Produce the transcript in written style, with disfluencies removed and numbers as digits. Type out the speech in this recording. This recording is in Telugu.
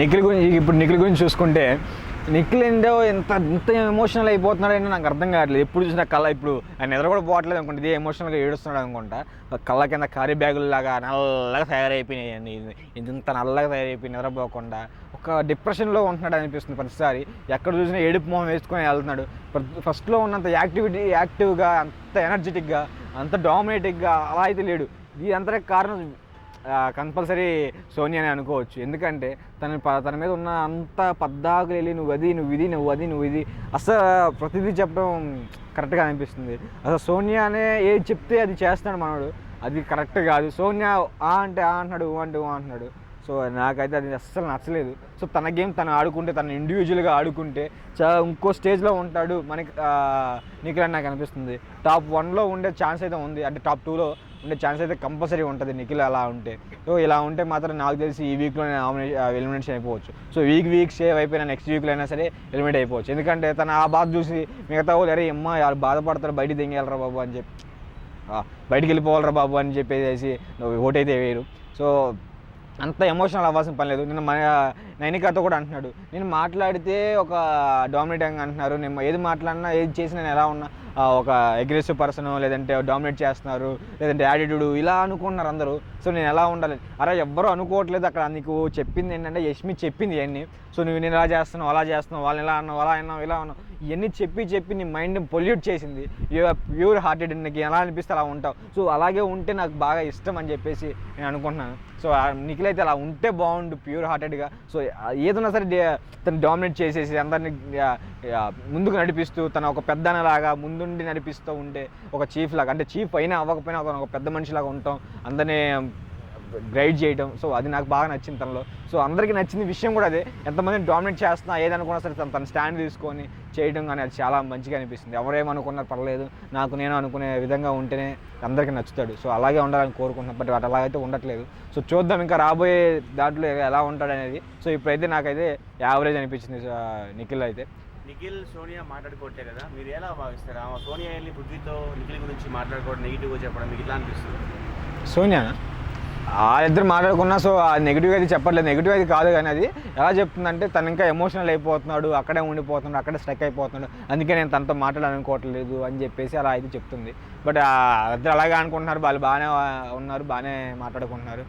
నిఖిల్ గురించి చూసుకుంటే నిఖిల్ ఏంటో ఇంత ఎమోషనల్ అయిపోతున్నాడని నాకు అర్థం కావట్లేదు. ఎప్పుడు చూసినా కళ్ళ ఇప్పుడు ఆయన నిద్ర కూడా పోవట్లేదు అనుకుంటా, ఇదే ఎమోషనల్గా ఏడుస్తున్నాడు అనుకుంటా. కళ్ళ కింద కారీ బ్యాగుల్లాగా నల్లగా తయారైపోయినాయి, ఇంత నల్లగా తయారైపోయి నిద్రపోకుండా ఒక డిప్రెషన్లో ఉంటున్నాడు అనిపిస్తుంది. ప్రతిసారి ఎక్కడ చూసినా ఏడుపు మొహం వేసుకొని వెళ్తున్నాడు. ఫస్ట్లో ఉన్నంత యాక్టివ్గా, అంత ఎనర్జెటిక్గా, అంత డామినేటిక్గా అలా అయితే లేడు. ఇది అంతటికి కారణం కంపల్సరీ సోనియా అని అనుకోవచ్చు. ఎందుకంటే తన మీద ఉన్న అంత పద్దాకులు వెళ్ళి నువ్వు ఇది అసలు ప్రతిదీ చెప్పడం కరెక్ట్గా అనిపిస్తుంది. అసలు సోనియానే ఏది చెప్తే అది చేస్తున్నాడు మనోడు, అది కరెక్ట్ కాదు. సోనియా అంటే అంటున్నాడు, అంటే అంటున్నాడు. సో నాకైతే అది అస్సలు నచ్చలేదు. సో తన గేమ్ తను ఆడుకుంటే, తను ఇండివిజువల్గా ఆడుకుంటే ఇంకో స్టేజ్లో ఉంటాడు మనకి నిఖిల్ అని నాకు అనిపిస్తుంది. టాప్ 1లో ఉండే ఛాన్స్ అయితే ఉంది, అంటే టాప్ 2లో ఉండే ఛాన్స్ అయితే కంపల్సరీ ఉంటుంది నిఖిల్ అలా ఉంటే. సో ఇలా ఉంటే మాత్రం నాకు తెలిసి ఈ వీక్లోనే ఎలిమినేషన్ అయిపోవచ్చు. సో వీక్ సేవ్ అయిపోయినా నెక్స్ట్ వీక్లో అయినా సరే ఎలిమినేట్ అయిపోవచ్చు. ఎందుకంటే తను ఆ బాధ చూసి మిగతా వాళ్ళు అరే వాళ్ళు బాధపడతారు, బయటికి దింగేయాలరా బాబు అని చెప్పి, బయటికి వెళ్ళిపోవాలరా బాబు అని చెప్పేసి ఓటైతే వేయరు. సో అంత ఎమోషనల్ అవ్వాల్సిన పని లేదు. నిన్న మన నైనికాతో కూడా అంటున్నాడు, నేను మాట్లాడితే ఒక డామినేటింగ్ అంటున్నారు, నేను ఏది మాట్లాడినా ఏది చేసినా నేను ఎలా ఉన్నా ఒక అగ్రెసివ్ పర్సన్, లేదంటే డామినేట్ చేస్తున్నారు, లేదంటే యాటిట్యూడ్ ఇలా అనుకుంటున్నారు అందరూ. సో నేను ఎలా ఉండాలి? అరే ఎవ్వరూ అనుకోవట్లేదు. అక్కడ నీకు చెప్పింది ఏంటంటే యష్మి చెప్పింది ఇవన్నీ. సో నేను ఇలా చేస్తున్నావు, అలా చేస్తున్నావు, వాళ్ళని ఇలా అన్నావు, అలా అన్నావు, ఇలా అన్నావు, ఇవన్నీ చెప్పి నీ మైండ్ పొల్యూట్ చేసింది. ప్యూర్ హార్టెడ్, నీకు ఎలా అనిపిస్తే అలా ఉంటావు. సో అలాగే ఉంటే నాకు బాగా ఇష్టం అని చెప్పేసి నేను అనుకుంటున్నాను. సో నిఖిల్ అయితే అలా ఉంటే బాగుండు, ప్యూర్ హార్టెడ్గా. సో ఏదన్నా సరే తను డామినేట్ చేసేసి అందరినీ ముందుకు నడిపిస్తూ, తన ఒక పెద్దనలాగా ముందుండి నడిపిస్తూ ఉంటే, ఒక చీఫ్ లాగా, అంటే చీఫ్ అయినా అవ్వకపోయినా ఒక పెద్ద మనిషిలాగా ఉంటాం, అందరినీ గైడ్ చేయడం. సో అది నాకు బాగా నచ్చింది తనలో. సో అందరికీ నచ్చింది విషయం కూడా అదే. ఎంతమందిని డామినేట్ చేస్తున్నా ఏదనుకున్నా సరే తన స్టాండ్ తీసుకొని చేయడం కానీ అది చాలా మంచిగా అనిపిస్తుంది. ఎవరేమనుకున్నారు పర్లేదు, నేను అనుకునే విధంగా ఉంటేనే అందరికీ నచ్చుతాడు. సో అలాగే ఉండాలని కోరుకుంటున్నాను. బట్ అటు అలాగైతే ఉండట్లేదు. సో చూద్దాం ఇంకా రాబోయే దాంట్లో ఎలా ఉంటాడనేది. సో ఇప్పుడైతే నాకైతే యావరేజ్ అనిపించింది నిఖిల్ అయితే. నిఖిల్ సోనియా మాట్లాడుకోవట్లే కదా, మీరు ఎలా భావిస్తారు? సోనియా వెళ్ళి పృథ్వీతో నిఖిల్ గురించి మాట్లాడుకోవడం, నెగిటివ్గా చెప్పడం మీకు ఇలా అనిపిస్తుంది? సోనియా వాళ్ళిద్దరు మాట్లాడుకున్నా. సో ఆ నెగిటివ్ అయితే చెప్పట్లేదు, నెగిటివ్ అయితే కాదు. కానీ అది ఎలా చెప్తుందంటే తను ఇంకా ఎమోషనల్ అయిపోతున్నాడు, అక్కడే ఉండిపోతున్నాడు, అక్కడే స్ట్రక్ అయిపోతున్నాడు, అందుకే నేను తనతో మాట్లాడాలనుకోవట్లేదు అని చెప్పేసి అలా అయితే చెప్తుంది. బట్ ఇద్దరు అలాగే అనుకుంటున్నారు, వాళ్ళు బాగానే ఉన్నారు, బాగానే మాట్లాడుకుంటున్నారు.